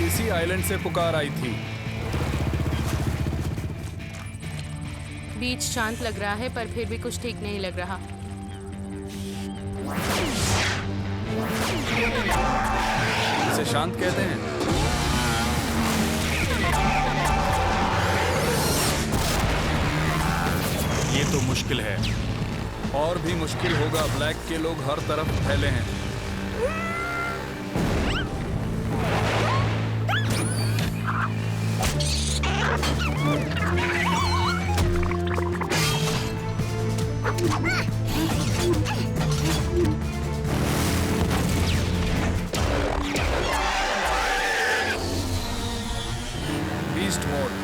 इसी आइलैंड से पुकार आई थी। बीच शांत लग रहा है पर फिर भी कुछ ठीक नहीं लग रहा। इसे शांत कहते हैं। ये तो मुश्किल है। और भी मुश्किल होगा। ब्लैक के लोग हर तरफ फैले हैं। Beast mode.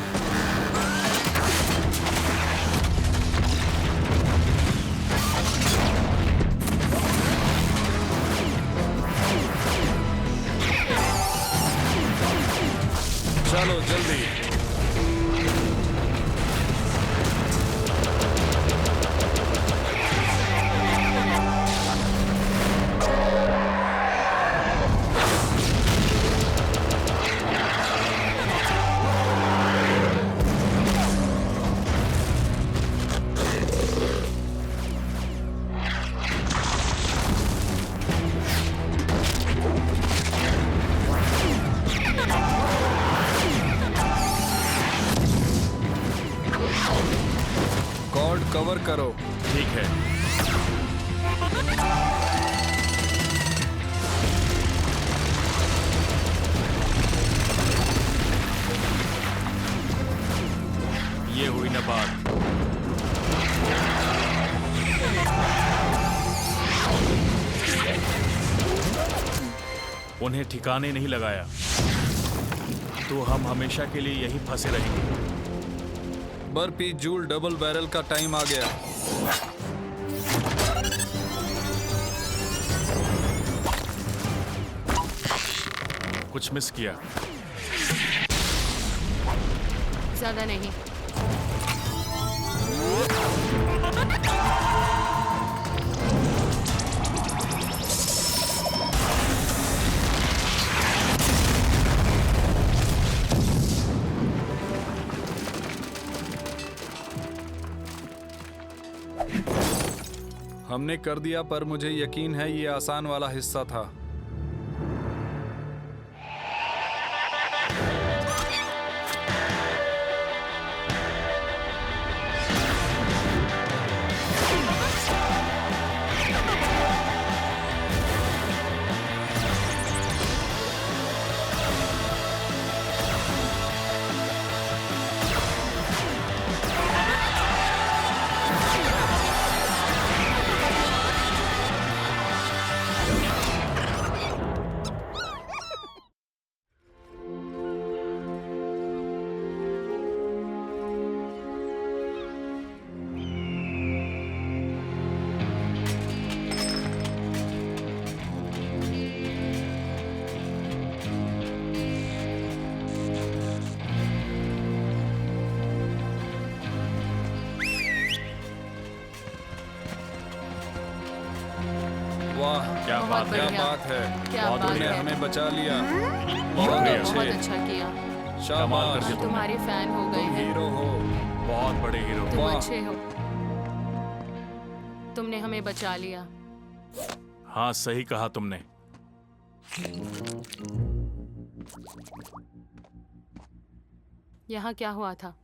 चलो जल्दी। कॉर्ड कवर करो। ठीक है। ये हुई ना बात। उन्हें ठिकाने नहीं लगाया तो हम हमेशा के लिए यहीं फंसे रहेंगे। बर्पी जूल डबल बैरल का टाइम आ गया। कुछ मिस किया? ज्यादा नहीं। हमने कर दिया, पर मुझे यकीन है ये आसान वाला हिस्सा था। वाह, क्या बात है। क्या बात है। क्या बात तुमने है। हमें बचा लिया। शुक्रिया। बहुत बहुत अच्छे। अच्छा किया। शाबाश, कर दिया तुमने। तुम्हारे फैन हो गए तुम हैं। हीरो हो। बहुत बड़े हीरो। तुम वाह। अच्छे हो। तुमने हमें बचा लिया। हाँ, सही कहा तुमने। यहाँ क्या हुआ था?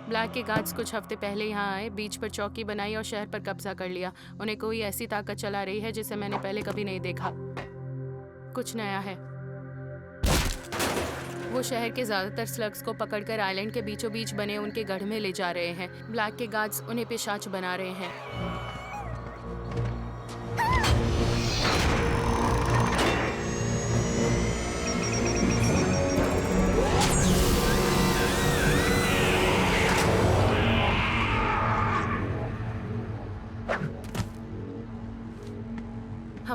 ब्लैक के गार्ड्स कुछ हफ्ते पहले यहाँ आए, बीच पर चौकी बनाई और शहर पर कब्जा कर लिया। उन्हें कोई ऐसी ताकत चला रही है जिसे मैंने पहले कभी नहीं देखा। कुछ नया है। वो शहर के ज्यादातर स्लग्स को पकड़कर आइलैंड के बीचों बीच बने उनके गढ़ में ले जा रहे हैं। ब्लैक के गार्ड्स उन्हें पिशाच बना रहे हैं।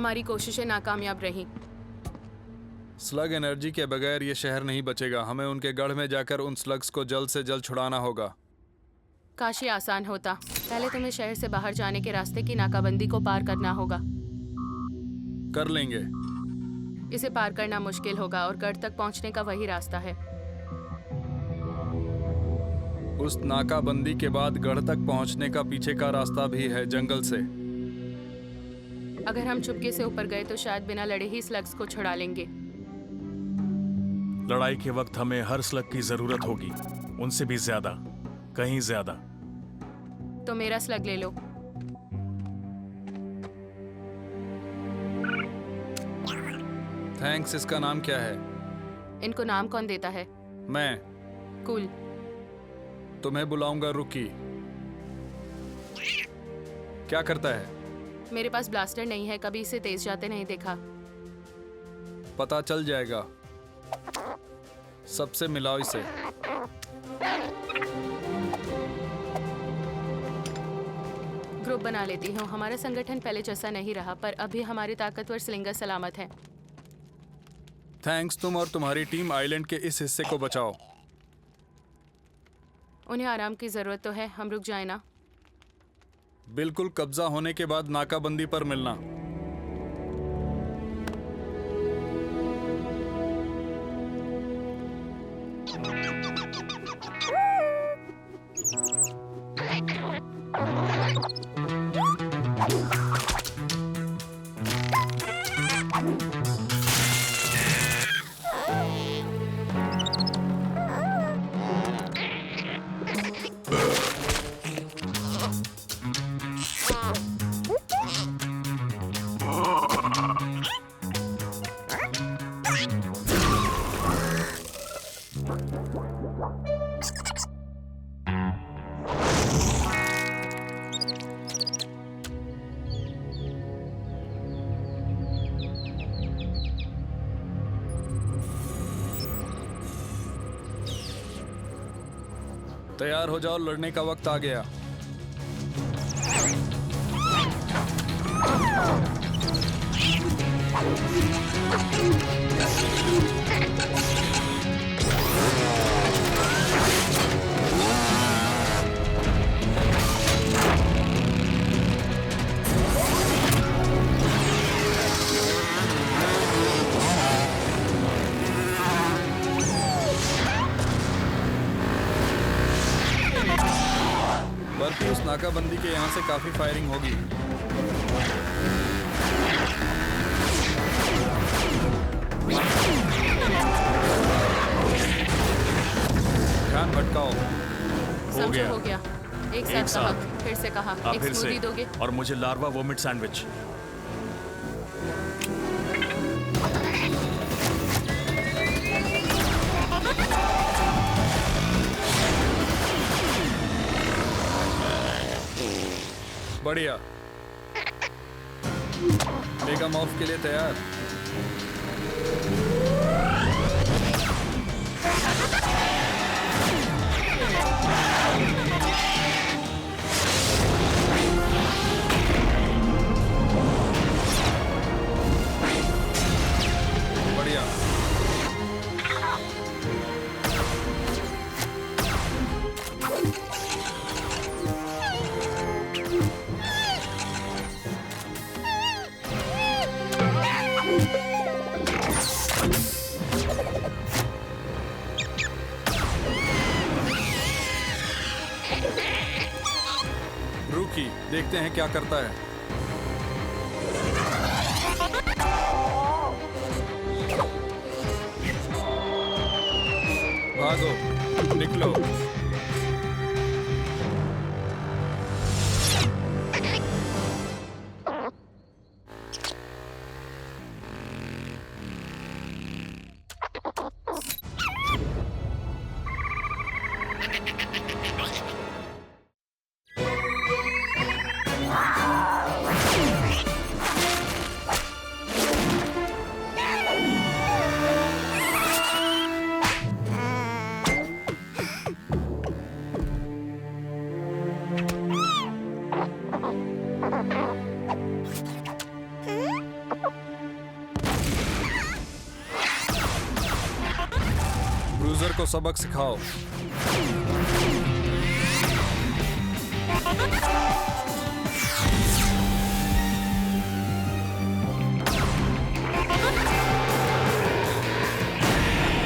हमारी कोशिशें नाकामयाब रहीं। स्लग एनर्जी के बगैर ये शहर नहीं बचेगा। हमें उनके गढ़ में जाकर उन स्लग्स को जल्द से जल्द छुड़ाना होगा। काश ये आसान होता। पहले तुम्हें शहर से बाहर जाने के रास्ते की नाकाबंदी को पार करना होगा। कर लेंगे। इसे पार करना मुश्किल होगा और गढ़ तक पहुंचने का वही रास्ता है। उस नाकाबंदी के बाद गढ़ तक पहुंचने का पीछे का रास्ता भी है, जंगल से। अगर हम चुपके से ऊपर गए तो शायद बिना लड़े ही स्लग्स को छुड़ा लेंगे। लड़ाई के वक्त हमें हर स्लग की जरूरत होगी, उनसे भी ज्यादा, कहीं ज्यादा। तो मेरा स्लग ले लो। थैंक्स। इसका नाम क्या है? इनको नाम कौन देता है? मैं। कूल। तुम्हें बुलाऊंगा रुकी। क्या करता है? मेरे पास ब्लास्टर नहीं है, कभी इसे तेज जाते नहीं देखा। पता चल जाएगा। सबसे मिलाओ इसे। ग्रुप बना लेती हूँ। हमारा संगठन पहले जैसा नहीं रहा, पर अभी हमारे ताकतवर स्लिंगर सलामत हैं। थैंक्स। तुम और तुम्हारी टीम आइलैंड के इस हिस्से को बचाओ। उन्हें आराम की जरूरत तो है, हम रुक जाए ना। बिल्कुल। कब्जा होने के बाद नाकाबंदी पर मिलना। तैयार हो जाओ, लड़ने का वक्त आ गया। बल्कि उस नाकाबंदी के यहाँ से काफी फायरिंग होगी। ध्यान भटकाओ। समझो हो गया। एक साथ कहा, फिर से कहा। आप एक फिर से। स्मूदी दोगे? और मुझे लार्वा वोमिट सैंडविच। बढ़िया। मेगा मॉफ के लिए तैयार। बढ़िया। रुकी, देखते हैं क्या करता है। भागो, निकलो। बुलडोजर को सबक सिखाओ।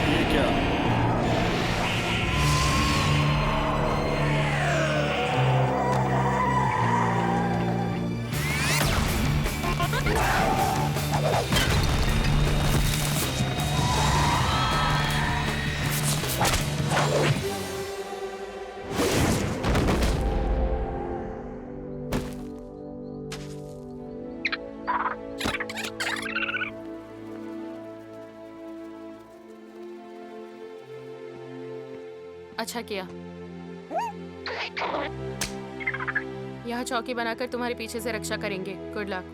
ये क्या? अच्छा किया। यहाँ चौकी बनाकर तुम्हारे पीछे से रक्षा करेंगे। Good luck.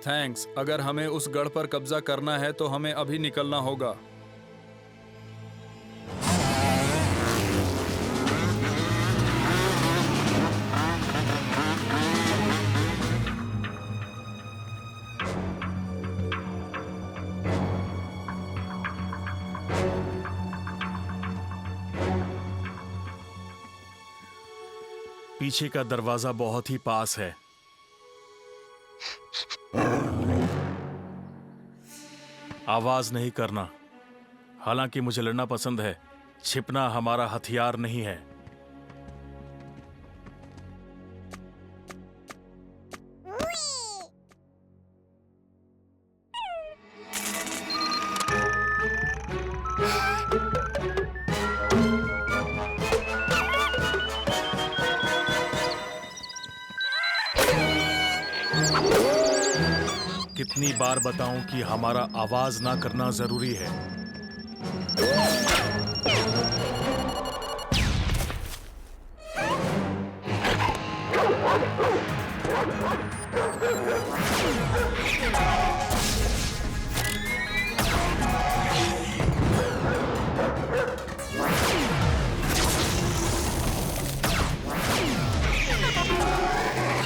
थैंक्स। अगर हमें उस गढ़ पर कब्जा करना है तो हमें अभी निकलना होगा। पीछे का दरवाजा बहुत ही पास है। आवाज नहीं करना। हालांकि मुझे लड़ना पसंद है, छिपना हमारा हथियार नहीं है। कितनी बार बताऊं कि हमारा आवाज ना करना जरूरी है।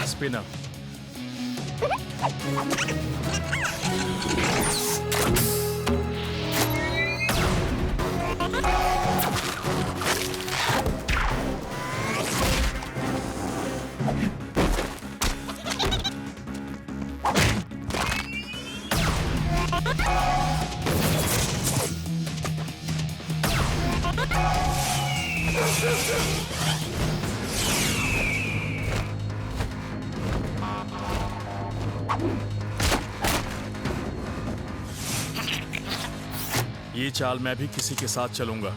स्पिनर। ये चाल मैं भी किसी के साथ चलूंगा।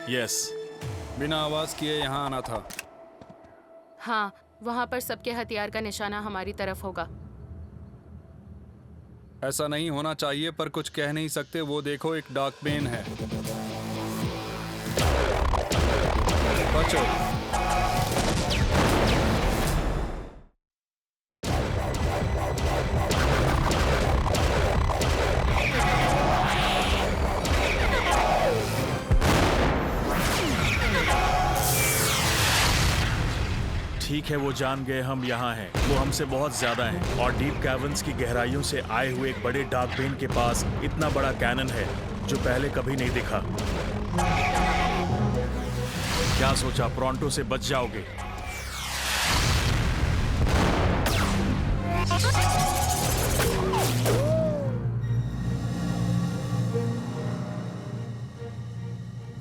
यस। बिना आवाज किए यहाँ आना था। हाँ, वहाँ पर सबके हथियार का निशाना हमारी तरफ होगा। ऐसा नहीं होना चाहिए, पर कुछ कह नहीं सकते। वो देखो, एक डार्क बेन है। बचो। ठीक है, वो जान गए हम यहाँ हैं। वो हमसे बहुत ज्यादा हैं और डीप कैवर्न्स की गहराइयों से आए हुए एक बड़े डार्क बेन के पास इतना बड़ा कैनन है जो पहले कभी नहीं दिखा। क्या सोचा प्रोंटो से बच जाओगे?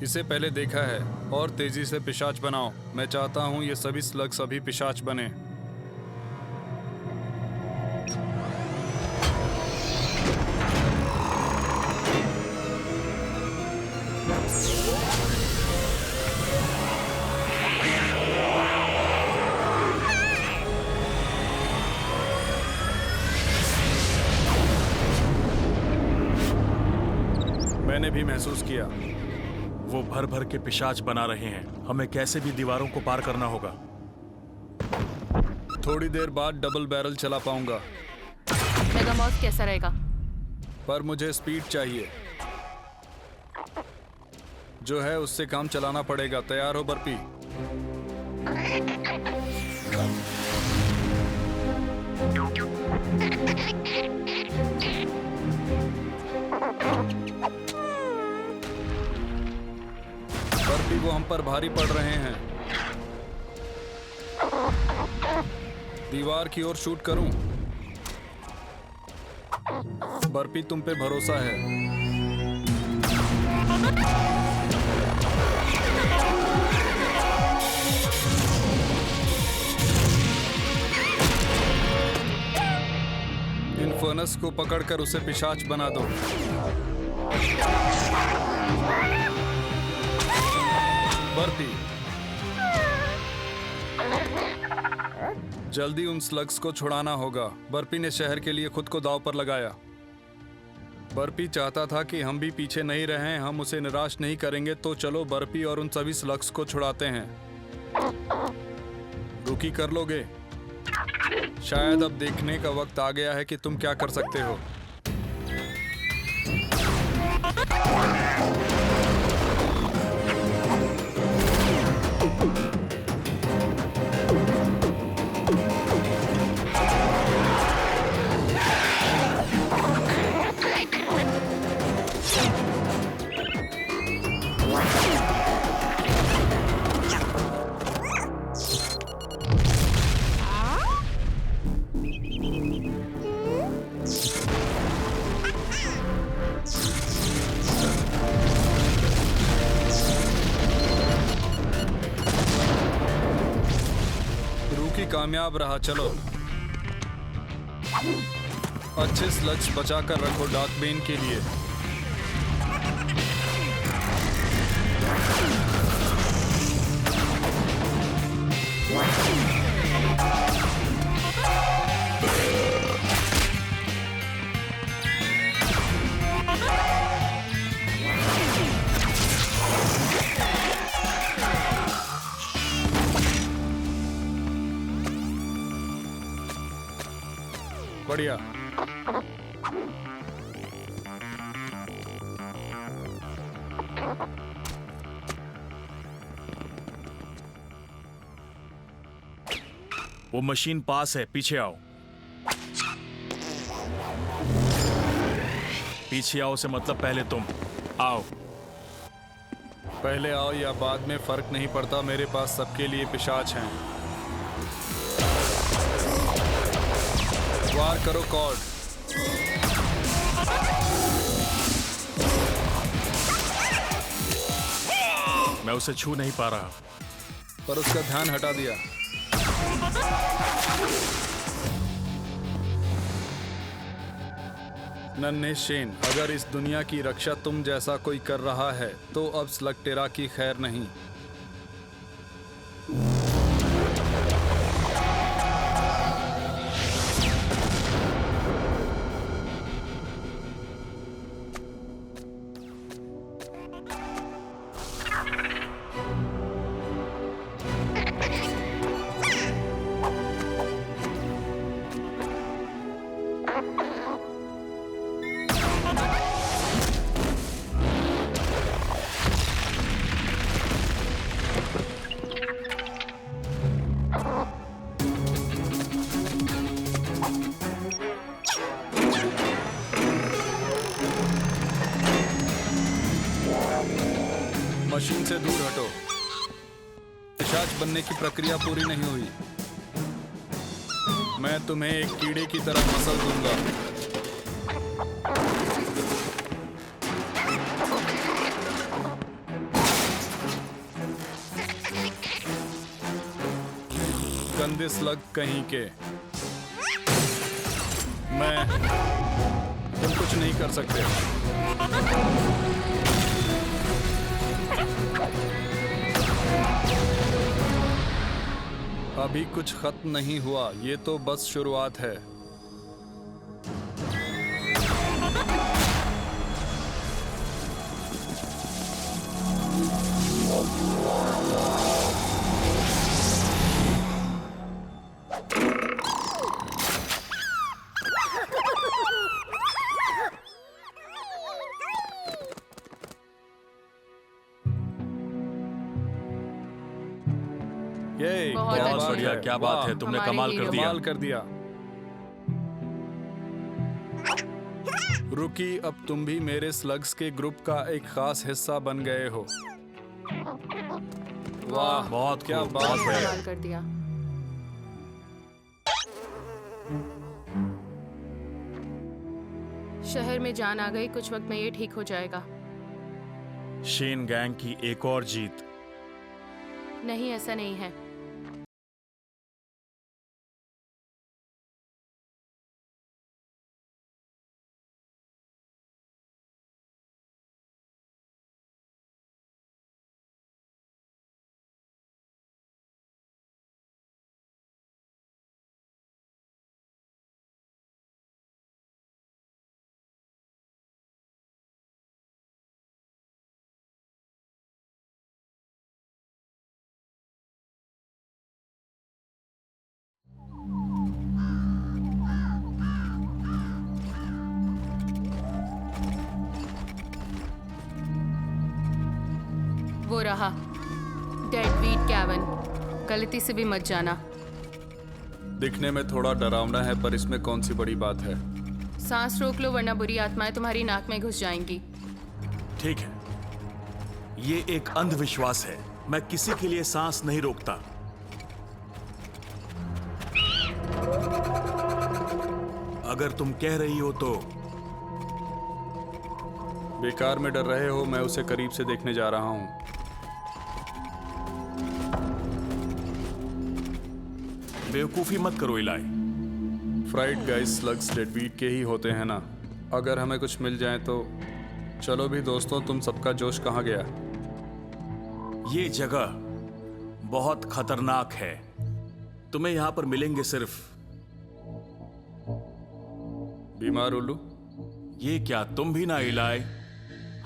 इसे पहले देखा है। और तेजी से पिशाच बनाओ। मैं चाहता हूं ये सभी स्लग्स अभी पिशाच बने। मैंने भी महसूस किया। वो भर भर के पिशाच बना रहे हैं। हमें कैसे भी दीवारों को पार करना होगा। थोड़ी देर बाद डबल बैरल चला पाऊंगा, मेगामॉथ कैसा रहेगा? पर मुझे स्पीड चाहिए। जो है उससे काम चलाना पड़ेगा। तैयार हो बर्पी? बर्पी, वो हम पर भारी पड़ रहे हैं। दीवार की ओर शूट करूं? बर्पी, तुम पे भरोसा है। इन्फर्नस को पकड़कर उसे पिशाच बना दो। बर्पी, जल्दी उन स्लग्स को छुड़ाना होगा। बर्पी ने शहर के लिए खुद को दांव पर लगाया। बर्पी चाहता था कि हम भी पीछे नहीं रहें, हम उसे निराश नहीं करेंगे। तो चलो बर्पी और उन सभी स्लग्स को छुड़ाते हैं। रुकी कर लोगे? शायद अब देखने का वक्त आ गया है कि तुम क्या कर सकते हो। कामयाब रहा। चलो अच्छे स्लग्स बचा कर रखो डार्कबेन के लिए। बढ़िया। वो मशीन पास है, पीछे आओ। पीछे आओ से मतलब पहले तुम आओ। पहले आओ या बाद में फर्क नहीं पड़ता, मेरे पास सबके लिए पिशाच हैं। वार करो कॉर्ड। मैं उसे छू नहीं पा रहा, पर उसका ध्यान हटा दिया। नन्हे शेन, अगर इस दुनिया की रक्षा तुम जैसा कोई कर रहा है तो अब स्लगटेरा की खैर नहीं। मशीन से दूर हटो। पिशाच बनने की प्रक्रिया पूरी नहीं हुई। मैं तुम्हें एक कीड़े की तरह मसल दूंगा। गंदे स्लग कहीं के। तुम कुछ नहीं कर सकते। अभी कुछ खत्म नहीं हुआ, ये तो बस शुरुआत है। बहुत क्या अच्छे। बात बढ़िया, है, क्या बात वाह, है, तुमने हमारे कमाल कर हीरो। दिया। कमाल कर दिया। रुकी, अब तुम भी मेरे स्लग्स के ग्रुप का एक खास हिस्सा बन गए हो। वाह, बहुत क्या खूब, बात बहुत है। बढ़िया। कमाल कर दिया। शहर में जान आ गई, कुछ वक्त में ये ठीक हो जाएगा। शेन गैंग की एक और जीत। नहीं, ऐसा नहीं है। वो रहा डेडवीट कैवन। गलती से भी मत जाना। दिखने में थोड़ा डरावना है, पर इसमें कौन सी बड़ी बात है। सांस रोक लो, वरना बुरी आत्माएं तुम्हारी नाक में घुस जाएंगी। ठीक है, ये एक अंधविश्वास है। मैं किसी के लिए सांस नहीं रोकता। अगर तुम कह रही हो तो बेकार में डर रहे हो, मैं उसे करीब से देखने जा रहा हूँ। बेवकूफी मत करो इलाई। फ्राइड गाइस स्लग्स डेडवीट के ही होते हैं ना। अगर हमें कुछ मिल जाए तो। चलो भी दोस्तों, तुम सबका जोश कहाँ गया? ये जगह बहुत खतरनाक है। तुम्हें यहां पर मिलेंगे सिर्फ बीमार उल्लू। ये क्या तुम भी ना इलाई?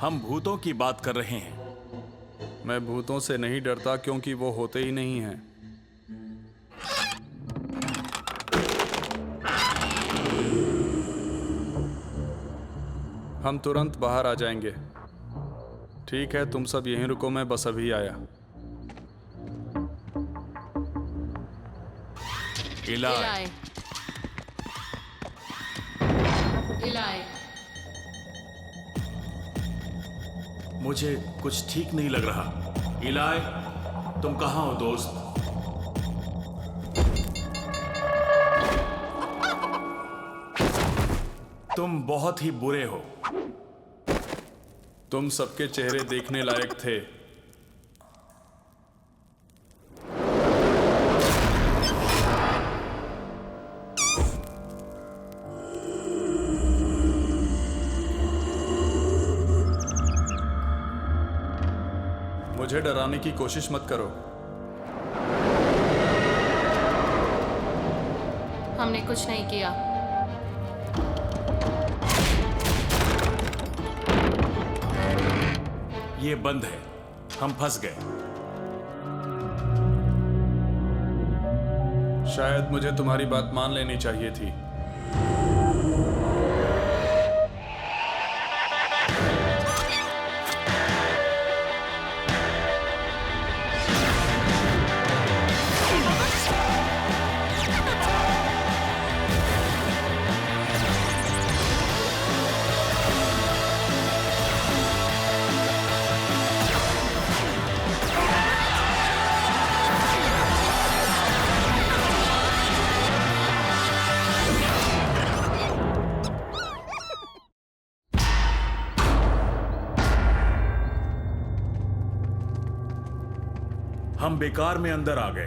हम भूतों की बात कर रहे हैं। मैं भूतों से नहीं डरता, क्योंकि वो होते ही नहीं हैं। हम तुरंत बाहर आ जाएंगे। ठीक है, तुम सब यहीं रुको, मैं बस अभी आया। इलाई, इलाय इलाय। मुझे कुछ ठीक नहीं लग रहा। इलाई, तुम कहाँ हो दोस्त? तुम बहुत ही बुरे हो। तुम सबके चेहरे देखने लायक थे। मुझे डराने की कोशिश मत करो। हमने कुछ नहीं किया। ये बंद है, हम फंस गए। शायद मुझे तुम्हारी बात मान लेनी चाहिए थी। हम बेकार में अंदर आ गए।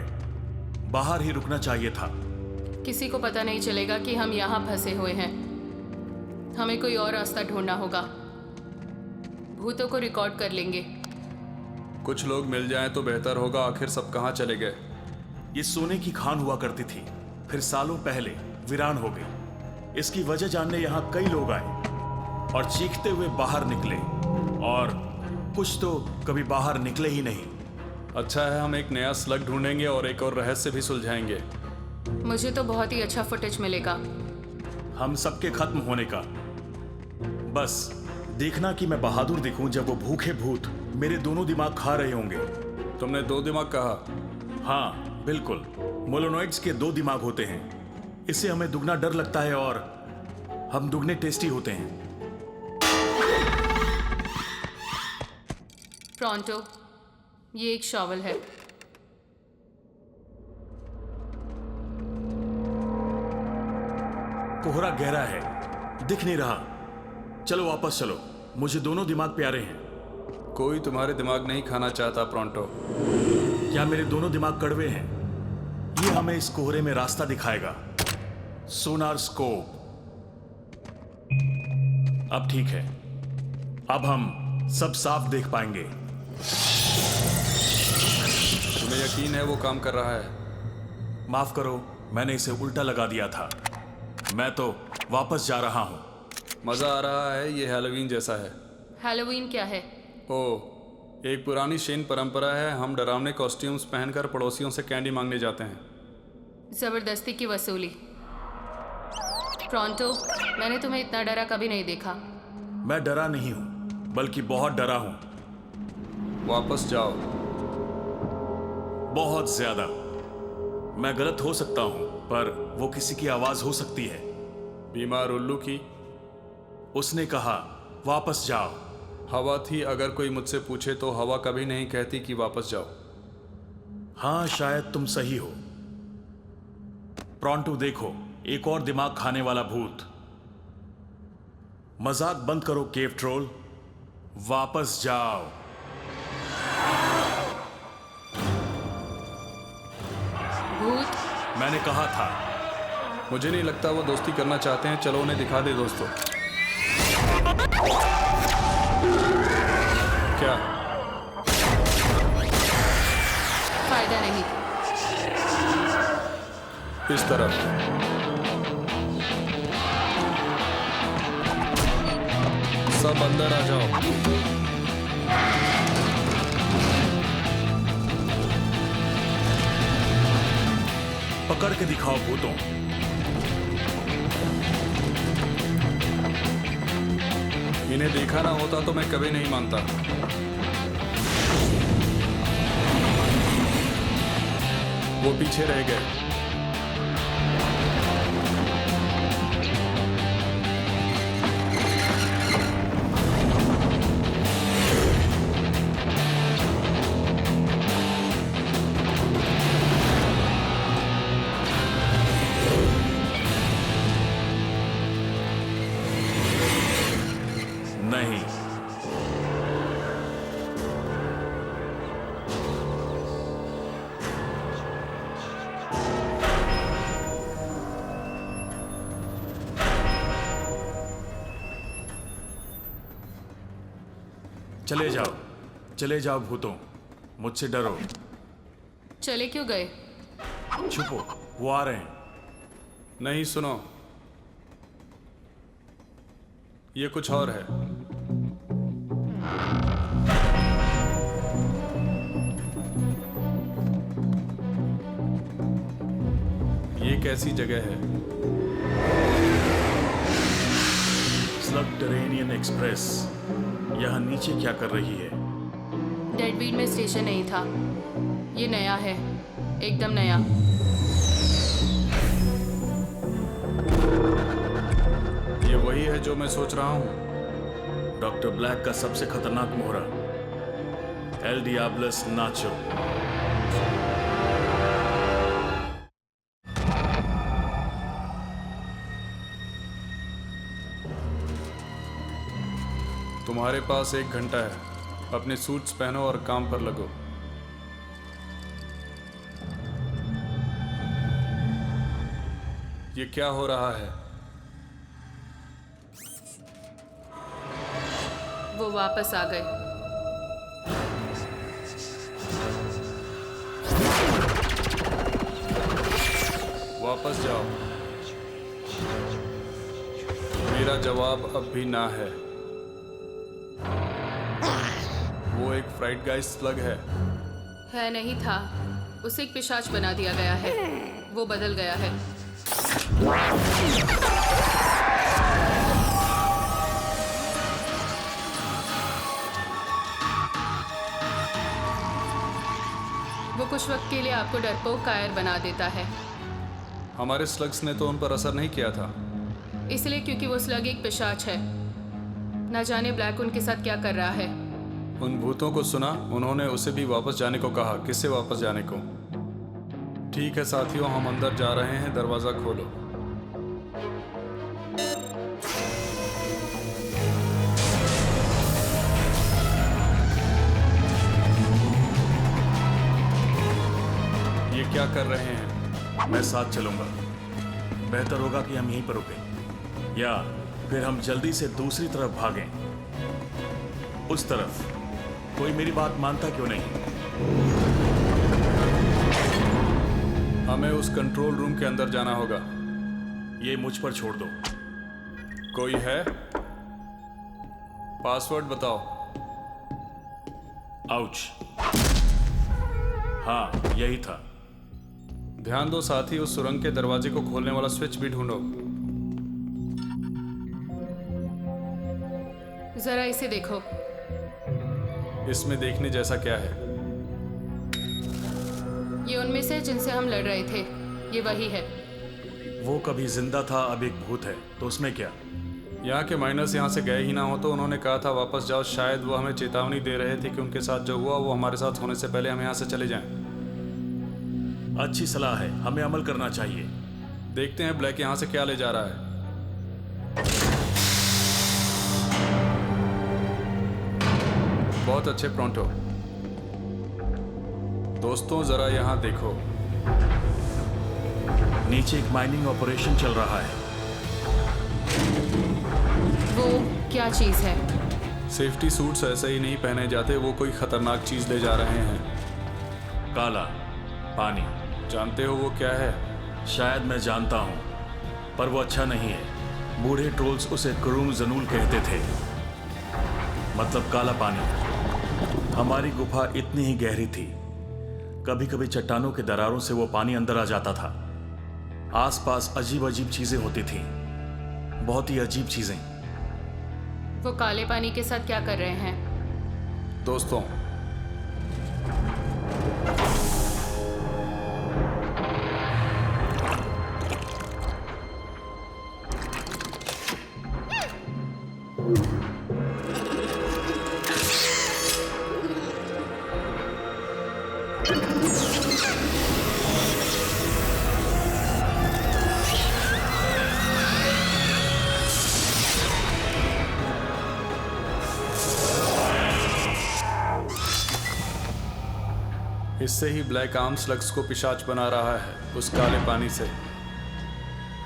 बाहर ही रुकना चाहिए था। किसी को पता नहीं चलेगा कि हम यहाँ फंसे हुए हैं। हमें कोई और रास्ता ढूंढना होगा। भूतों को रिकॉर्ड कर लेंगे। कुछ लोग मिल जाएं तो बेहतर होगा। आखिर सब कहाँ चले गए? ये सोने की खान हुआ करती थी, फिर सालों पहले वीरान हो गई। इसकी वजह जानने यहाँ कई लोग आए और चीखते हुए बाहर निकले, और कुछ तो कभी बाहर निकले ही नहीं। अच्छा है, हम एक नया स्लग ढूंढेंगे और एक और रहस्य भी सुलझाएंगे। मुझे तो बहुत ही अच्छा फुटेज मिलेगा। हम सबके खत्म होने का। बस देखना कि मैं बहादुर दिखूं जब वो भूखे भूत मेरे दोनों दिमाग खा रहे होंगे। तुमने 2 दिमाग कहा? हाँ, बिल्कुल। मोलोनॉइड्स के 2 दिमाग होते हैं। इससे हमें दुगना डर लगता है और हम दुगने टेस्टी होते हैं। प्रॉन्टो, ये एक शॉवल है। कोहरा गहरा है, दिख नहीं रहा। चलो वापस चलो, मुझे दोनों दिमाग प्यारे हैं। कोई तुम्हारे दिमाग नहीं खाना चाहता प्रॉन्टो। क्या मेरे दोनों दिमाग कड़वे हैं? ये हमें इस कोहरे में रास्ता दिखाएगा। सोनार स्कोप। अब ठीक है, अब हम सब साफ देख पाएंगे। तुम्हें यकीन है वो काम कर रहा है? माफ करो, मैंने इसे उल्टा लगा दिया था। मैं तो वापस जा रहा हूं। मजा आ रहा है, ये हैलोवीन जैसा है। हैलोवीन क्या है? ओह, एक पुरानी शेन परंपरा है। हम डरावने कॉस्ट्यूम्स पहनकर पड़ोसियों से कैंडी मांगने जाते हैं। जबरदस्ती की वसूली। प्रॉन्टो, मैंने तुम्हें इतना डरा कभी नहीं देखा। मैं डरा नहीं हूं, बल्कि बहुत डरा हूं। वापस जाओ। बहुत ज्यादा। मैं गलत हो सकता हूं, पर वो किसी की आवाज हो सकती है। बीमार उल्लू की? उसने कहा वापस जाओ। हवा थी। अगर कोई मुझसे पूछे तो हवा कभी नहीं कहती कि वापस जाओ। हाँ, शायद तुम सही हो। प्रॉन्टो देखो, एक और दिमाग खाने वाला भूत। मजाक बंद करो केव ट्रोल, वापस जाओ। भूत? मैंने कहा था। मुझे नहीं लगता वो दोस्ती करना चाहते हैं। चलो उन्हें दिखा दे दोस्तों। क्या? फायदा नहीं। इस तरफ। सब अंदर आ जाओ। पकड़ के दिखाओ भूतों। इन्हें देखा ना होता तो मैं कभी नहीं मानता। वो पीछे रह गए। नहीं, चले जाओ भूतों, मुझसे डरो। चले क्यों गए? छुपो, वो आ रहे हैं। नहीं, सुनो, ये कुछ और है। ये कैसी जगह है? सबटरेनियन एक्सप्रेस यहाँ नीचे क्या कर रही है? डेडवीड में स्टेशन नहीं था। ये नया है, एकदम नया। ये वही है जो मैं सोच रहा हूँ। डॉक्टर ब्लैक का सबसे खतरनाक मोहरा, एल डियाब्लस नाचो। तुम्हारे पास 1 घंटा है। अपने सूट्स पहनो और काम पर लगो। ये क्या हो रहा है? वो वापस आ गए। वापस जाओ। मेरा जवाब अब भी ना है। वो एक फ्राइड गाइस स्लग है नहीं था। उसे एक पिशाच बना दिया गया है। वो बदल गया है। वो कुछ वक्त के लिए आपको डरपोक कायर बना देता है, हमारे स्लग्स ने तो उन पर असर नहीं किया था। इसलिए क्योंकि वो स्लग एक पिशाच है। न जाने ब्लैक उनके साथ क्या कर रहा है। उन भूतों को सुना, उन्होंने उसे भी वापस जाने को कहा। किससे वापस जाने को? ठीक है साथियों, हम अंदर जा रहे हैं, दरवाजा खोलो। ये क्या कर रहे हैं? मैं साथ चलूंगा। बेहतर होगा कि हम यहीं पर रुकें, या फिर हम जल्दी से दूसरी तरफ भागें। उस तरफ। कोई मेरी बात मानता क्यों नहीं? हमें उस कंट्रोल रूम के अंदर जाना होगा। ये मुझ पर छोड़ दो। कोई है? पासवर्ड बताओ। आउच। हाँ, यही था। ध्यान दो साथी, उस सुरंग के दरवाजे को खोलने वाला स्विच भी ढूंढो। जरा इसे देखो। इसमें देखने जैसा क्या है? ये उनमें से जिनसे हम लड़ रहे थे, ये वही है। वो कभी जिंदा था, अब एक भूत है, तो उसमें क्या? यहाँ के माइनर्स यहाँ से गए ही ना हो तो उन्होंने कहा था वापस जाओ। शायद वो हमें चेतावनी दे रहे थे कि उनके साथ जो हुआ वो हमारे साथ होने से पहले हम यहाँ से चले जाएं। अच्छी सलाह है, हमें अमल करना चाहिए। देखते हैं ब्लैक यहाँ से क्या ले जा रहा है। बहुत अच्छे प्रोंटो। दोस्तों जरा यहाँ देखो। नीचे एक माइनिंग ऑपरेशन चल रहा है। वो क्या चीज है? सेफ्टी सूट्स ऐसे ही नहीं पहने जाते, वो कोई खतरनाक चीज ले जा रहे हैं। काला पानी। जानते हो वो क्या है? शायद मैं जानता हूं, पर वो अच्छा नहीं है। बूढ़े ट्रोल्स उसे करूम जनूल कहते थे, मतलब काला पानी। हमारी गुफा इतनी ही गहरी थी, कभी कभी चट्टानों के दरारों से वो पानी अंदर आ जाता था। आसपास अजीब अजीब चीजें होती थीं, बहुत ही अजीब चीजें। वो काले पानी के साथ क्या कर रहे हैं? दोस्तों इससे ही ब्लैक आर्म स्लग्स को पिशाच बना रहा है, उस काले पानी से।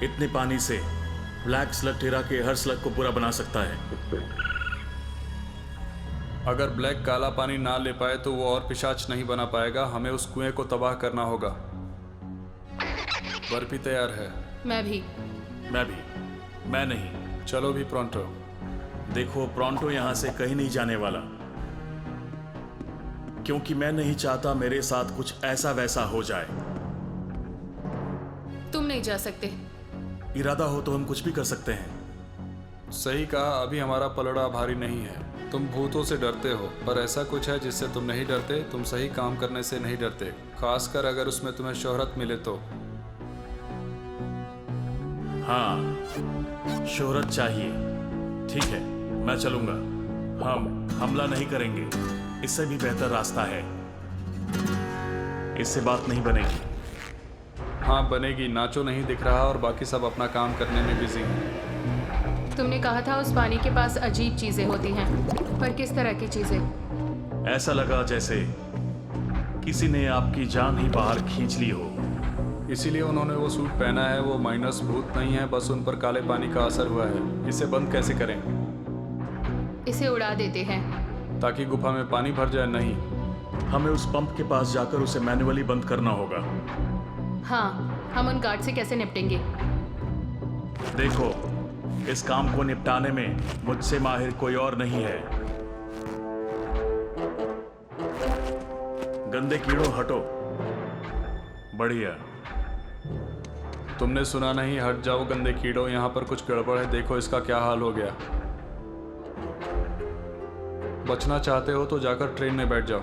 इतने पानी से ब्लैक स्लग टेरा के हर स्लग को पूरा बना सकता है। अगर ब्लैक काला पानी ना ले पाए तो वो और पिशाच नहीं बना पाएगा। हमें उस कुएं को तबाह करना होगा। बर्फी तैयार है? मैं भी। मैं नहीं। चलो भी प्रोंटो। देखो, प्रोंटो यहां से कहीं नहीं जाने वाला, क्योंकि मैं नहीं चाहता मेरे साथ कुछ ऐसा वैसा हो जाए। तुम नहीं जा सकते। इरादा हो तो हम कुछ भी कर सकते हैं। सही कहा, अभी हमारा पलड़ा भारी नहीं है। तुम भूतों से डरते हो, पर ऐसा कुछ है जिससे तुम नहीं डरते। तुम सही काम करने से नहीं डरते, खासकर अगर उसमें तुम्हें शोहरत मिले तो। हाँ, शोहरत चाहिए। ठीक है, मैं चलूंगा। हम हमला नहीं करेंगे, इससे भी बेहतर रास्ता है। इससे बात नहीं बनेगी। हाँ बनेगी। नाचो नहीं दिख रहा और बाकी सब अपना काम करने में बिजी हैं। तुमने कहा था उस पानी के पास अजीब चीजें होती हैं, पर किस तरह की चीजें? ऐसा लगा जैसे किसी ने आपकी जान ही बाहर खींच ली हो। इसीलिए उन्होंने वो सूट पहना है। वो माइनस भूत नहीं है, बस उन पर काले पानी का असर हुआ है। इसे बंद कैसे करें? इसे उड़ा देते हैं ताकि गुफा में पानी भर जाए। नहीं, हमें उस पंप के पास जाकर उसे मैन्युअली बंद करना होगा। हाँ, हम उन गार्ड से कैसे निपटेंगे? देखो, इस काम को निपटाने में मुझसे माहिर कोई और नहीं है। गंदे कीड़ों हटो। बढ़िया। तुमने सुना नहीं? हट जाओ गंदे कीड़ों, यहाँ पर कुछ गड़बड़ है। देखो इसका क्या हाल हो गया। बचना चाहते हो तो जाकर ट्रेन में बैठ जाओ।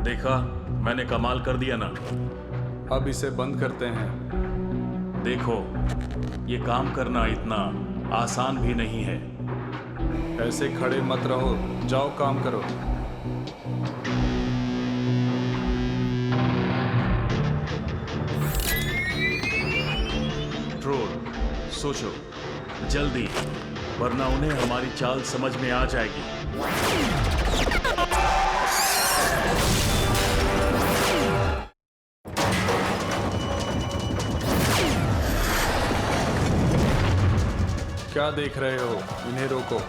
देखा, मैंने कमाल कर दिया ना। अब इसे बंद करते हैं। देखो, ये काम करना इतना आसान भी नहीं है। ऐसे खड़े मत रहो, जाओ काम करो। ट्रोल, सोचो जल्दी, वरना उन्हें हमारी चाल समझ में आ जाएगी। क्या देख रहे हो? इन्हें रोको।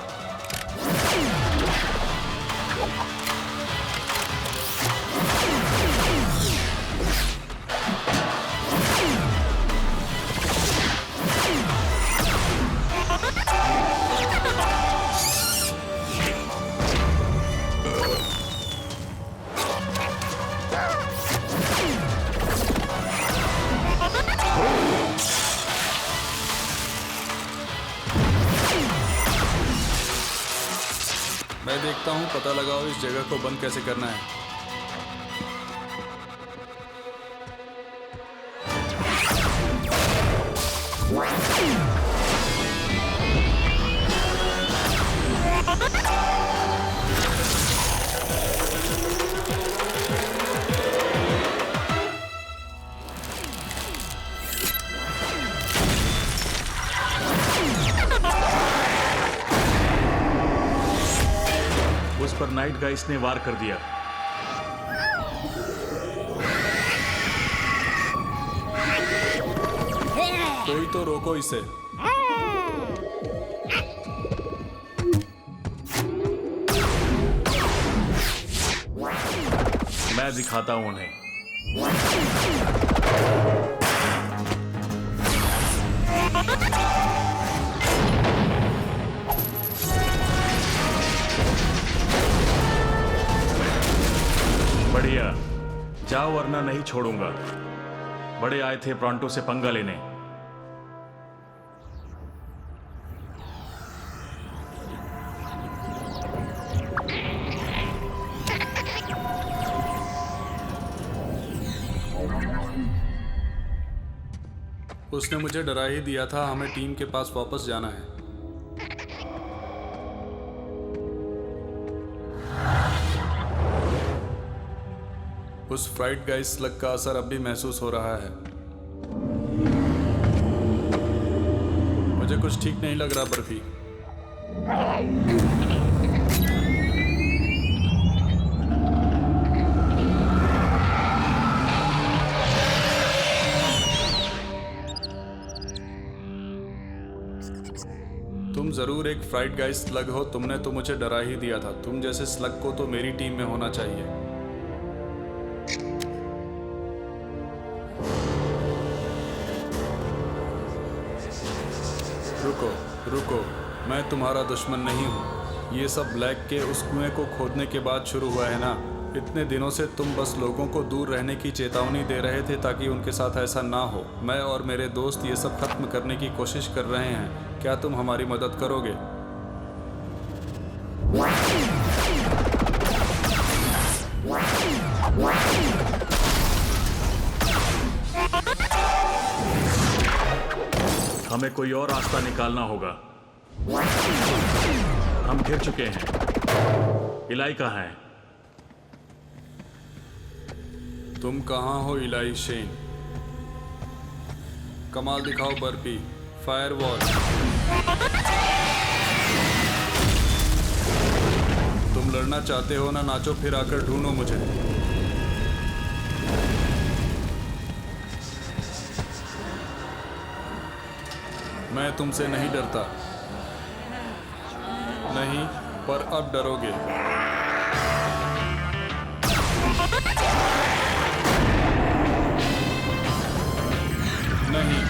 मैं देखता हूँ, पता लगाओ इस जगह को बंद कैसे करना है। उस पर नाइट गाइस ने वार कर दिया। कोई तो रोको इसे। मैं दिखाता हूं उन्हें। बढ़िया, जाओ वरना नहीं छोड़ूंगा। बड़े आए थे ब्रॉन्टो से पंगा लेने। उसने मुझे डरा ही दिया था। हमें टीम के पास वापस जाना है। उस फ्राइट गाइस स्लग का असर अब भी महसूस हो रहा है। मुझे कुछ ठीक नहीं लग रहा बर्फी। तुम जरूर एक फ्राइट गाइस स्लग हो। तुमने तो मुझे डरा ही दिया था। तुम जैसे स्लग को तो मेरी टीम में होना चाहिए। रुको रुको, मैं तुम्हारा दुश्मन नहीं हूँ। ये सब ब्लैक के उस कुएं को खोदने के बाद शुरू हुआ है ना। इतने दिनों से तुम बस लोगों को दूर रहने की चेतावनी दे रहे थे ताकि उनके साथ ऐसा ना हो। मैं और मेरे दोस्त ये सब खत्म करने की कोशिश कर रहे हैं। क्या तुम हमारी मदद करोगे? हमें कोई और रास्ता निकालना होगा। हम घिर चुके हैं। इलाई कहाँ है? तुम कहाँ हो इलाई शेन? कमाल दिखाओ बर्फी। फायरवॉल। तुम लड़ना चाहते हो ना? नाचो फिर आकर ढूंढो मुझे। मैं तुमसे नहीं डरता। नहीं, पर अब डरोगे। नहीं।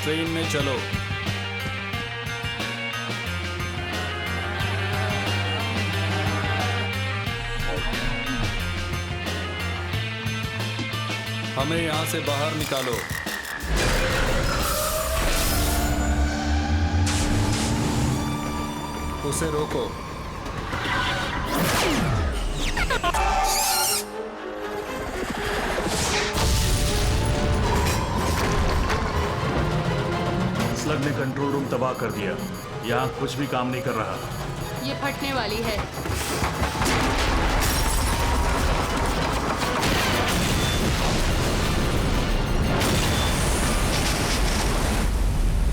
ट्रेन में चलो। हमें यहाँ से बाहर निकालो। उसे रोको। स्लग ने कंट्रोल रूम तबाह कर दिया। यहाँ कुछ भी काम नहीं कर रहा। ये फटने वाली है।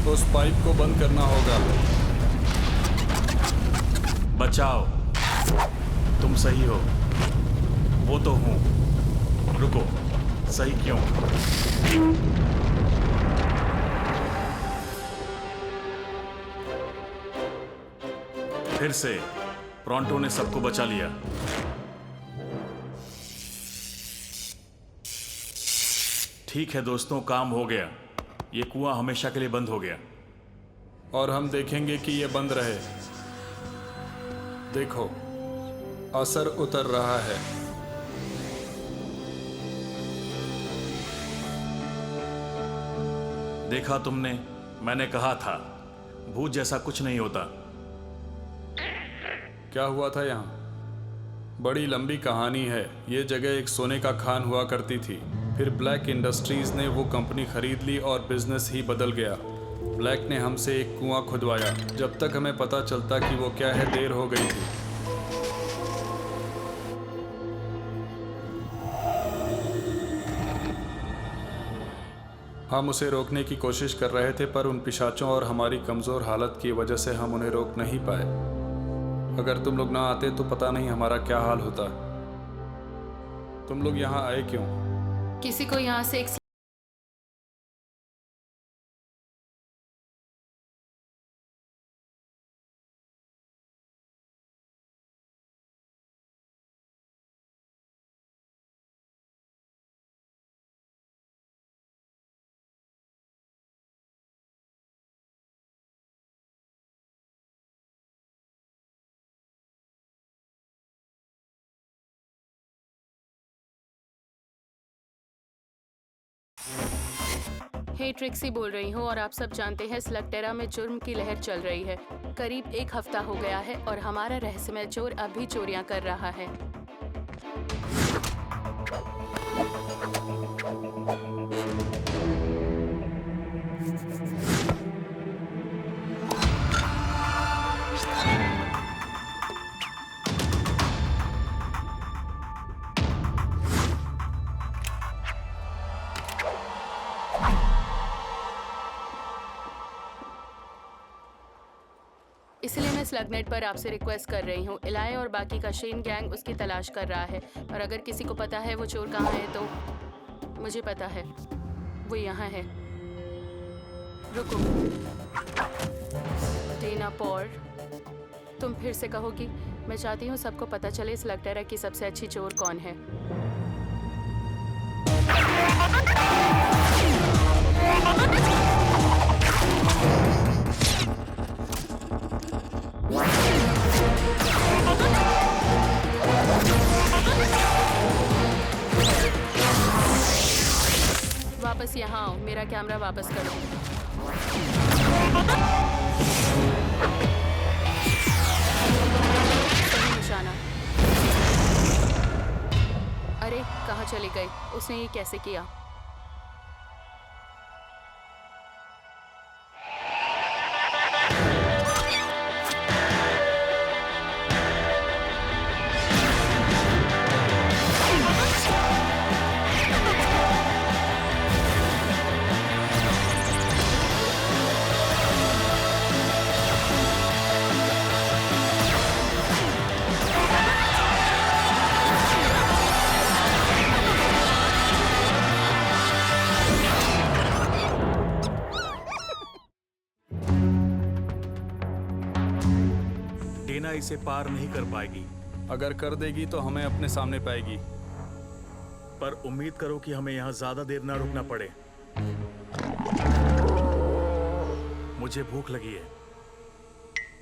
उस पाइप को बंद करना होगा। बचाओ, तुम सही हो। वो तो हूं। रुको, सही क्यों? फिर से प्रोंटो ने सबको बचा लिया। ठीक है दोस्तों, काम हो गया। ये कुआं हमेशा के लिए बंद हो गया। और हम देखेंगे कि ये बंद रहे। देखो, असर उतर रहा है। देखा तुमने, मैंने कहा था भूत जैसा कुछ नहीं होता। क्या हुआ था यहाँ? बड़ी लंबी कहानी है। ये जगह एक सोने का खान हुआ करती थी। फिर ब्लैक इंडस्ट्रीज ने वो कंपनी खरीद ली और बिजनेस ही बदल गया। ब्लैक ने हमसे एक कुआं खुदवाया। जब तक हमें पता चलता कि वो क्या है, देर हो गई थी। हम उसे रोकने की कोशिश कर रहे थे, पर उन पिशाचों और हमारी कमज़ोर हालत की वजह से हम उन्हें रोक नहीं पाए। अगर तुम लोग ना आते तो पता नहीं हमारा क्या हाल होता। तुम लोग यहाँ आए क्यों? किसी को यहाँ से एक हे ट्रिक्सी बोल रही हूँ और आप सब जानते हैं स्लगटेरा में जुर्म की लहर चल रही है। करीब एक हफ्ता हो गया है और हमारा रहस्यमय चोर अब भी चोरियां कर रहा है। इसलिए मैं स्लगनेट पर आपसे रिक्वेस्ट कर रही हूँ। इलाय और बाकी का शेन गैंग उसकी तलाश कर रहा है और अगर किसी को पता है वो चोर कहाँ है तो मुझे पता है, वो यहाँ है। रुको, टीना पॉर, तुम फिर से कहोगी? मैं चाहती हूँ सबको पता चले स्लगटेरा की सबसे अच्छी चोर कौन है। वापस यहाँ आओ, मेरा कैमरा वापस करो। सही निशाना। अरे कहाँ चले गए? उसने ये कैसे किया? टीना इसे पार नहीं कर पाएगी। अगर कर देगी तो हमें अपने सामने पाएगी। पर उम्मीद करो कि हमें यहाँ ज्यादा देर ना रुकना पड़े। मुझे भूख लगी है,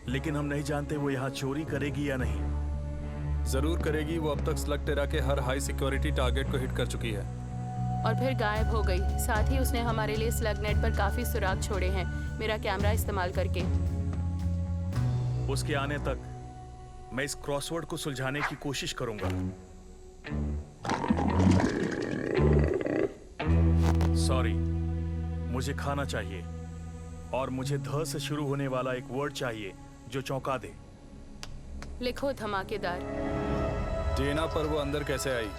लेकिन हम नहीं जानते वो यहाँ चोरी करेगी या नहीं। जरूर करेगी। वो अब तक स्लगटेरा के हर हाई सिक्योरिटी टारगेट को हिट कर चुकी है। और फिर गायब हो गई। साथ ही उसने हमारे लिए स्लग नेट पर काफी सुराग छोड़े हैं मेरा कैमरा इस्तेमाल करके। उसके आने तक मैं इस क्रॉसवर्ड को सुलझाने की कोशिश करूंगा। सॉरी, मुझे खाना चाहिए और मुझे ध से शुरू होने वाला एक वर्ड चाहिए जो चौंका दे। लिखो धमाकेदार। डेना पर वो अंदर कैसे आई?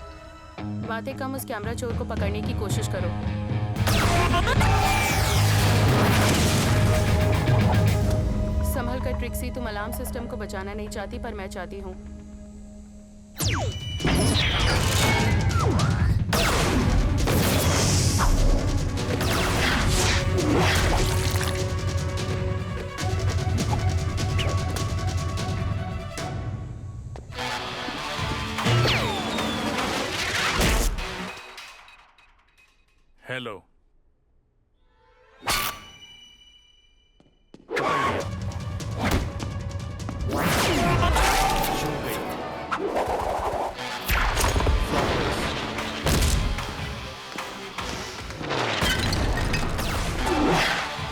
बातें कम, उस कैमरा चोर को पकड़ने की कोशिश करो। संभल कर ट्रिक्सी, तुम अलार्म सिस्टम को बचाना नहीं चाहती पर मैं चाहती हूँ। हेलो।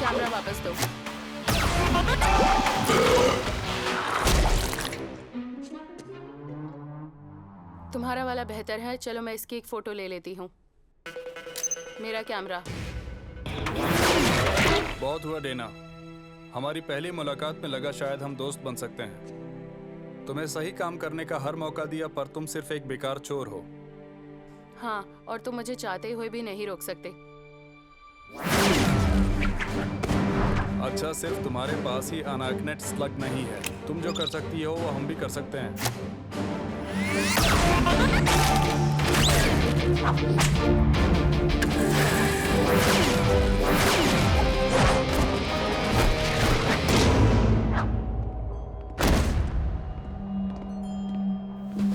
कैमरा वापस दो। तुम्हारा वाला बेहतर है, चलो मैं इसकी एक फोटो ले लेती हूँ। मेरा कैमरा। बहुत हुआ डेना, हमारी पहली मुलाकात में लगा शायद हम दोस्त बन सकते हैं। तुम्हें सही काम करने का हर मौका दिया पर तुम सिर्फ एक बेकार चोर हो। हाँ, और तुम मुझे चाहते हुए भी नहीं रोक सकते। अच्छा, सिर्फ तुम्हारे पास ही अनआर्कनेट स्लग नहीं है। तुम जो कर सकती हो वो हम भी कर सकते हैं।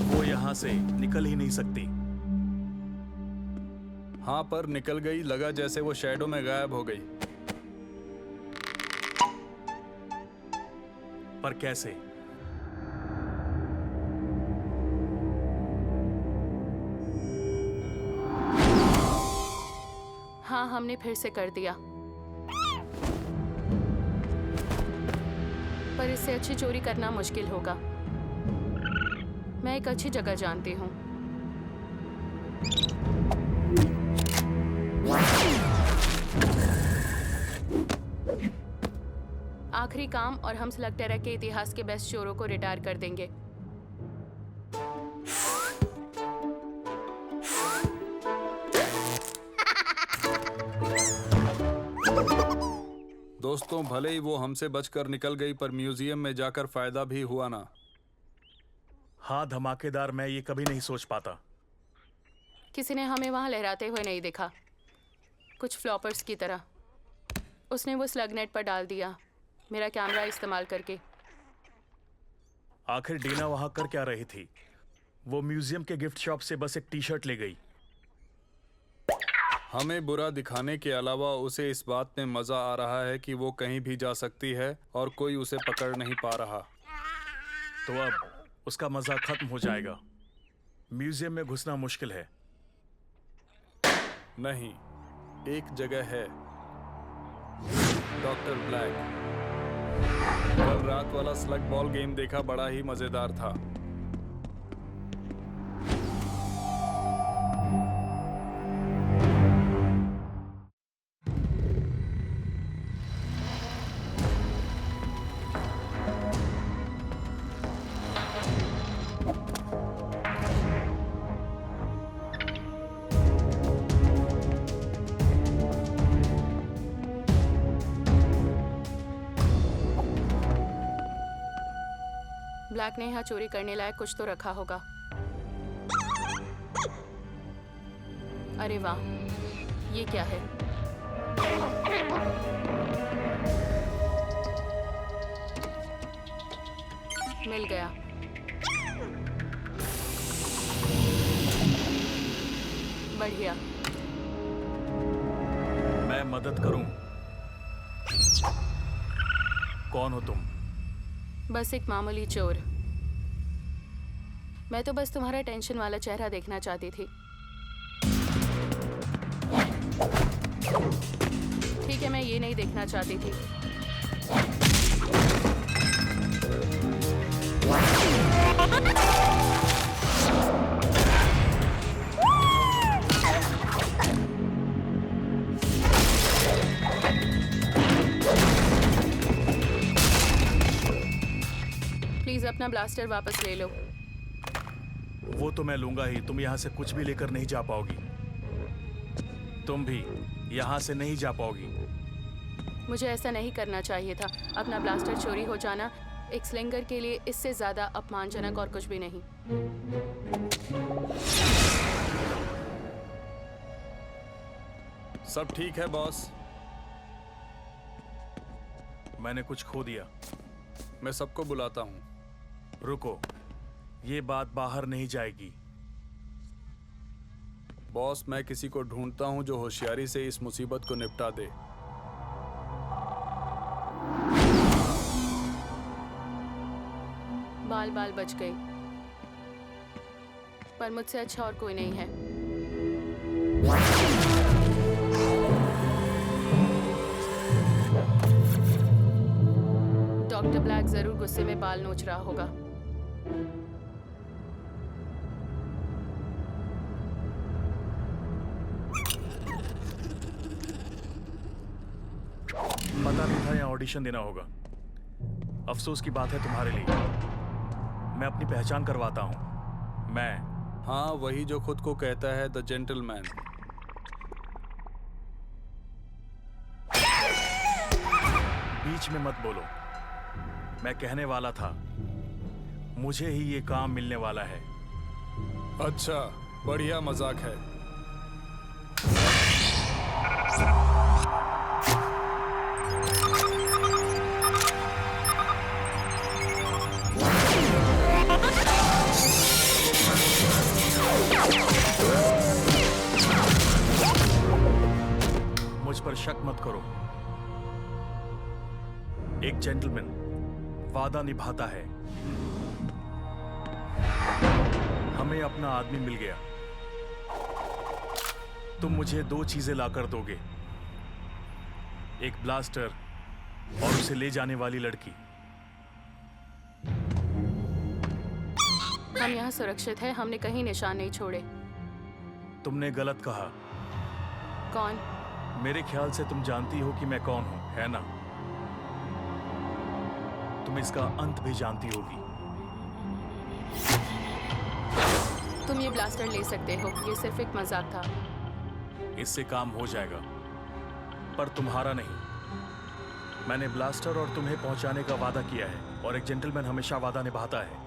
वो यहां से निकल ही नहीं सकती। हाँ, पर निकल गई। लगा जैसे वो शैडो में गायब हो गई। पर कैसे? हाँ, हमने फिर से कर दिया। पर इससे अच्छी चोरी करना मुश्किल होगा। मैं एक अच्छी जगह जानती हूँ। आखिरी काम और हम स्लगटेरा के इतिहास के बेस्ट चोरों को रिटायर कर देंगे। दोस्तों, भले ही वो हमसे बचकर निकल गई पर म्यूजियम में जाकर फायदा भी हुआ ना। हाँ धमाकेदार, मैं ये कभी नहीं सोच पाता। किसी ने हमें वहां लहराते हुए नहीं देखा, कुछ फ्लॉपर्स की तरह। उसने वो स्लग नेट पर डाल दिया मेरा कैमरा इस्तेमाल करके। आखिर डीना वहां कर क्या रही थी? वो म्यूजियम के गिफ्ट शॉप से बस एक टी शर्ट ले गई। हमें बुरा दिखाने के अलावा उसे इस बात में मजा आ रहा है कि वो कहीं भी जा सकती है और कोई उसे पकड़ नहीं पा रहा। तो अब उसका मजा खत्म हो जाएगा। म्यूजियम में घुसना मुश्किल है। नहीं, एक जगह है, डॉक्टर ब्लैक। कल रात वाला स्लग बॉल गेम देखा, बड़ा ही मजेदार था। ब्लैक ने यहाँ चोरी करने लायक कुछ तो रखा होगा। अरे वाह, ये क्या है? मिल गया। बढ़िया। मैं मदद करूं? कौन हो तुम? बस एक मामूली चोर। मैं तो बस तुम्हारा टेंशन वाला चेहरा देखना चाहती थी। ठीक है, मैं ये नहीं देखना चाहती थी। प्लीज अपना ब्लास्टर वापस ले लो। वो तो मैं लूंगा ही, तुम यहाँ से कुछ भी लेकर नहीं जा पाओगी। तुम भी यहाँ से नहीं जा पाओगी। मुझे ऐसा नहीं करना चाहिए था। अपना ब्लास्टर चोरी हो जाना एक स्लिंगर के लिए इससे ज्यादा अपमानजनक और कुछ भी नहीं। सब ठीक है बॉस। मैंने कुछ खो दिया। मैं सबको बुलाता हूँ। रुको, ये बात बाहर नहीं जाएगी। बॉस, मैं किसी को ढूंढता हूँ जो होशियारी से इस मुसीबत को निपटा दे। बाल बाल बच गई, पर मुझसे अच्छा और कोई नहीं है। डॉक्टर ब्लैक जरूर गुस्से में बाल नोच रहा होगा। पता नहीं था यहाँ ऑडिशन देना होगा। अफसोस की बात है तुम्हारे लिए। मैं अपनी पहचान करवाता हूँ। मैं हाँ, वही जो खुद को कहता है द जेंटलमैन। बीच में मत बोलो। मैं कहने वाला था, मुझे ही ये काम मिलने वाला है। अच्छा, बढ़िया मजाक है। मुझ पर शक मत करो। एक जेंटलमैन वादा निभाता है। हमें अपना आदमी मिल गया। तुम मुझे 2 चीजें लाकर दोगे, एक ब्लास्टर और उसे ले जाने वाली लड़की। हम यहाँ सुरक्षित हैं, हमने कहीं निशान नहीं छोड़े। तुमने गलत कहा। कौन? मेरे ख्याल से तुम जानती हो कि मैं कौन हूं, है ना? तुम इसका अंत भी जानती होगी। तुम ये ब्लास्टर ले सकते हो, ये सिर्फ एक मजाक था। इससे काम हो जाएगा, पर तुम्हारा नहीं। मैंने ब्लास्टर और तुम्हें पहुंचाने का वादा किया है, और एक जेंटलमैन हमेशा वादा निभाता है।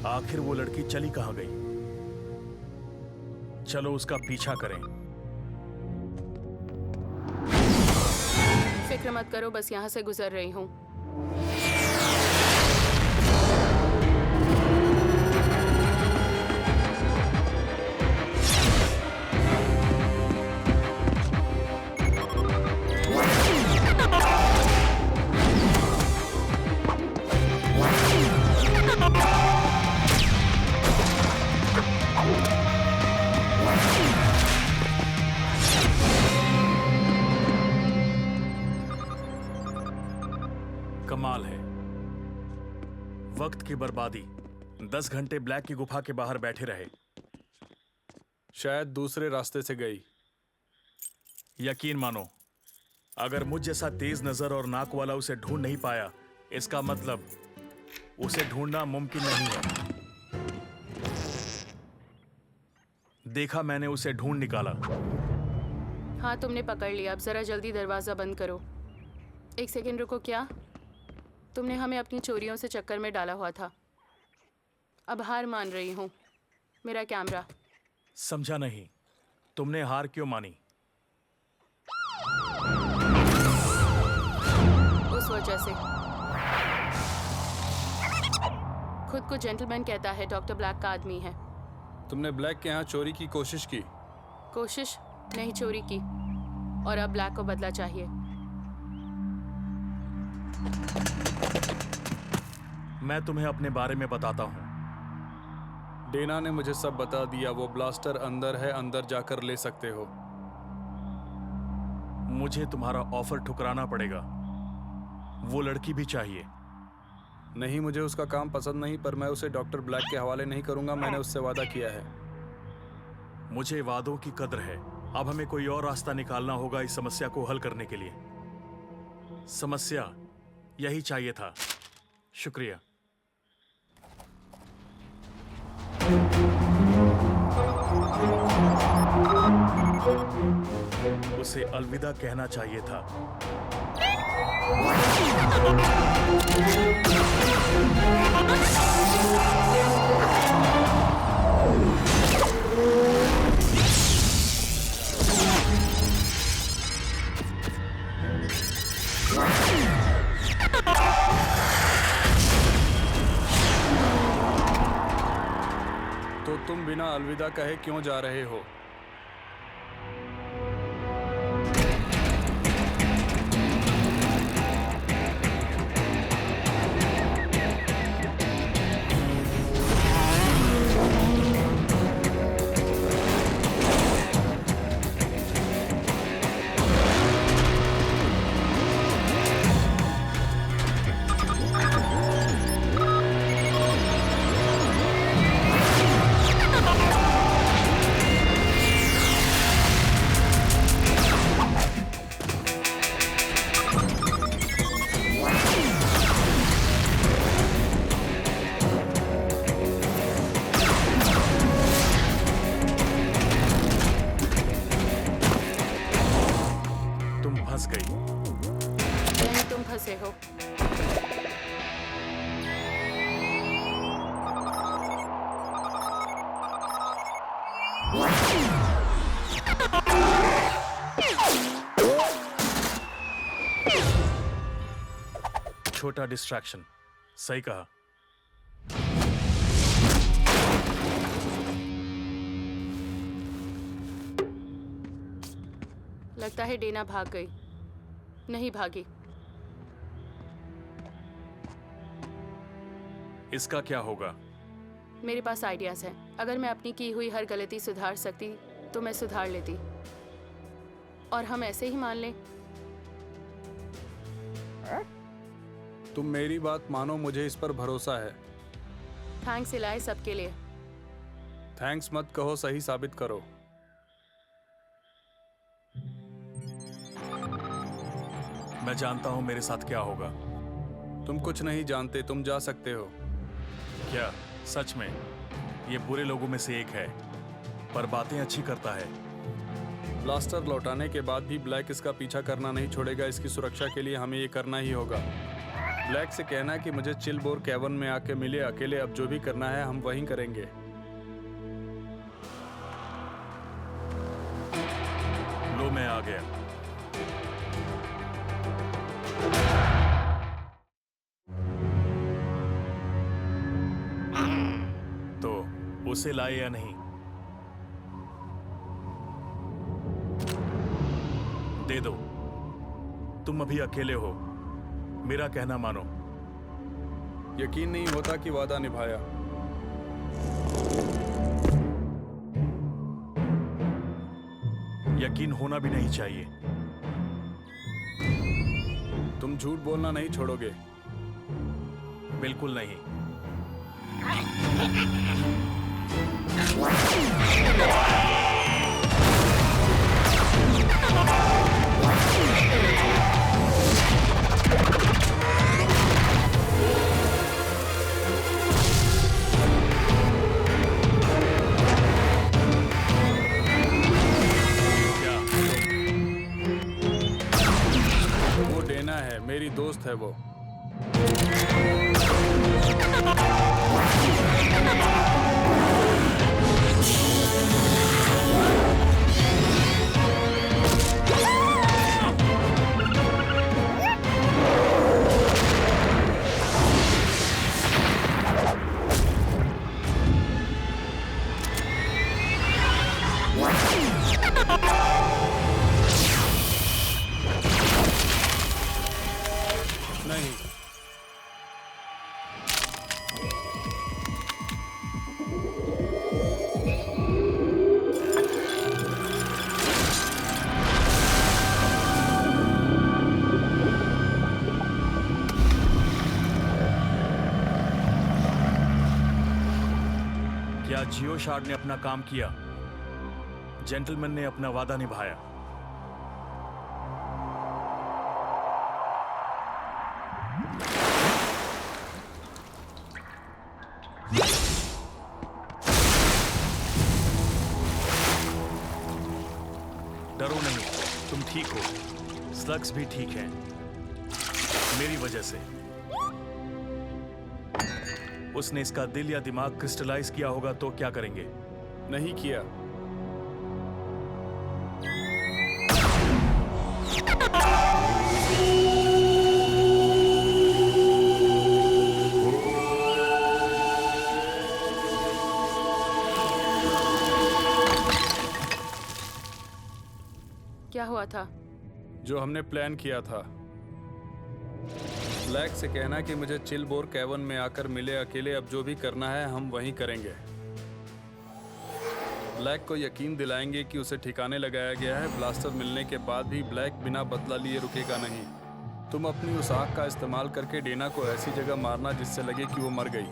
आखिर वो लड़की चली कहां गई? चलो उसका पीछा करें। फिक्र मत करो, बस यहाँ से गुजर रही हूँ। कमाल है, वक्त की बर्बादी। 10 घंटे ब्लैक की गुफा के बाहर बैठे रहे। शायद दूसरे रास्ते से गई। यकीन मानो, अगर मुझ जैसा तेज नजर और नाक वाला उसे ढूंढ नहीं पाया, इसका मतलब उसे ढूंढना मुमकिन नहीं है। देखा, मैंने उसे ढूंढ निकाला। हाँ, तुमने पकड़ लिया। अब जरा जल्दी दरवाजा बंद करो। 1 सेकेंड रुको। क्या तुमने हमें अपनी चोरियों से चक्कर में डाला हुआ था? अब हार मान रही हूँ। मेरा कैमरा। समझा नहीं, तुमने हार क्यों मानी? उस वजह से। खुद को जेंटलमैन कहता है, डॉक्टर ब्लैक का आदमी है। तुमने ब्लैक के यहाँ चोरी की कोशिश की? कोशिश नहीं, चोरी की। और अब ब्लैक को बदला चाहिए। मैं तुम्हें अपने बारे में बताता हूँ। डेना ने मुझे सब बता दिया। वो ब्लास्टर अंदर है, अंदर जाकर ले सकते हो। मुझे तुम्हारा ऑफर ठुकराना पड़ेगा। वो लड़की भी चाहिए। नहीं, मुझे उसका काम पसंद नहीं, पर मैं उसे डॉक्टर ब्लैक के हवाले नहीं करूंगा। मैंने उससे वादा किया है। मुझे वादों की कद्र है। अब हमें कोई और रास्ता निकालना होगा इस समस्या को हल करने के लिए। समस्या यही चाहिए था। शुक्रिया। उसे अलविदा कहना चाहिए था। तो तुम बिना अलविदा कहे क्यों जा रहे हो? फंस गई। नहीं, तुम फंसे हो। छोटा डिस्ट्रैक्शन। सही कहा। लगता है डेना भाग गई। नहीं भागी। इसका क्या होगा? मेरे पास आइडियाज हैं। अगर मैं अपनी की हुई हर गलती सुधार सकती तो मैं सुधार लेती, और हम ऐसे ही मान लें। तुम मेरी बात मानो, मुझे इस पर भरोसा है। थैंक्स इलाय, सबके लिए। थैंक्स मत कहो, सही साबित करो। मैं जानता हूं मेरे साथ क्या होगा। तुम कुछ नहीं जानते, तुम जा सकते हो। क्या सच में? ये बुरे लोगों में से एक है, पर बातें अच्छी करता है। ब्लास्टर लौटाने के बाद भी ब्लैक इसका पीछा करना नहीं छोड़ेगा। इसकी सुरक्षा के लिए हमें ये करना ही होगा। ब्लैक से कहना कि मुझे चिलबोर कैवन में आके मिले अकेले। अब जो भी करना है हम वहीं करेंगे। लो, मैं आ गया। तो उसे लाए या नहीं? दे दो। तुम अभी अकेले हो। मेरा कहना मानो। यकीन नहीं होता कि वादा निभाया। यकीन होना भी नहीं चाहिए। तुम झूठ बोलना नहीं छोड़ोगे? बिल्कुल नहीं। क्या? वो डेना है, मेरी दोस्त है वो। नहीं। क्या जियो शार्ड ने अपना काम किया? जेंटलमैन ने अपना वादा निभाया। डरो नहीं, तुम ठीक हो। स्लग्स भी ठीक हैं, मेरी वजह से। उसने इसका दिल या दिमाग क्रिस्टलाइज किया होगा तो क्या करेंगे? नहीं किया। क्या हुआ था? जो हमने प्लान किया था। ब्लैक से कहना कि मुझे चिलबोर कैवन में आकर मिले अकेले, अब जो भी करना है हम वहीं करेंगे। ब्लैक को यकीन दिलाएंगे कि उसे ठिकाने लगाया गया है। ब्लास्टर मिलने के बाद भी ब्लैक बिना बदला लिए रुकेगा नहीं। तुम अपनी उस आग का इस्तेमाल करके डेना को ऐसी जगह मारना जिससे लगे कि वो मर गई।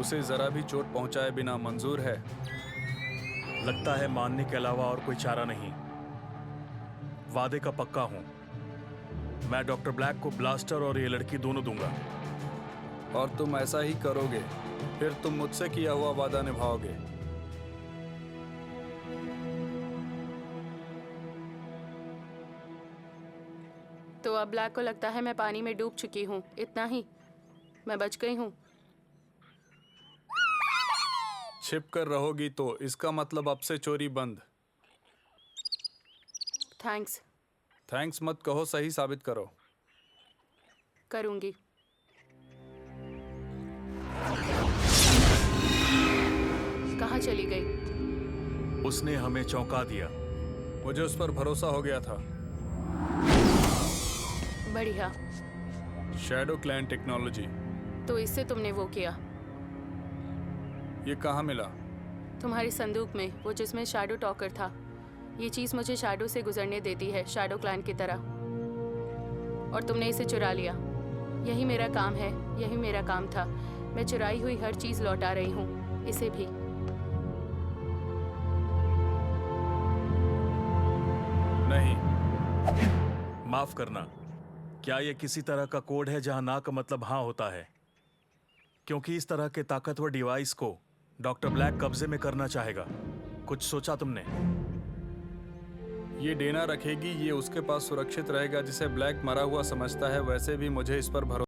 उसे जरा भी चोट पहुंचाए बिना मंजूर है? लगता है मानने के अलावा और कोई चारा नहीं। वादे का पक्का हूं, मैं डॉक्टर ब्लैक को ब्लास्टर और ये लड़की दोनों दूंगा। और तुम ऐसा ही करोगे, फिर तुम मुझसे किया हुआ वादा निभाओगे। तो अब ब्लैक को लगता है मैं पानी में डूब चुकी हूँ। इतना ही, मैं बच गई हूँ। छिप कर रहोगी तो इसका मतलब अब से चोरी बंद। थैंक्स। थैंक्स मत कहो, सही साबित करो। करूँगी। कहाँ चली गई? उसने हमें चौंका दिया। मुझे उस पर भरोसा हो गया था। बढ़िया। Shadow clan technology. तो इससे तुमने वो किया? ये कहाँ मिला? तुम्हारी संदूक में, वो जिसमें शैडो टॉकर था। ये चीज़ मुझे शैडो से गुजरने देती है, शैडो क्लैन की तरह। और तुमने इसे चुरा लिया। यही मेरा काम है, यही मेरा काम था। मैं चुराई हुई हर चीज़ लौटा रही हूँ, इसे भी। नहीं। माफ करना, क्या ये किसी तरह का कोड है जहां ना का मतलब हाँ होता है? क्योंकि इस तरह के ताकतवर डिवाइस को डॉक्टर ब्लैक कब्जे में करना चाहेगा। कुछ सोचा तुमने? ये डेना रखेगी, ये उसके पास सुरक्षित रहेगा जिसे ब्लैक मरा हुआ समझता है। वैसे भी मुझे इस पर भरोसा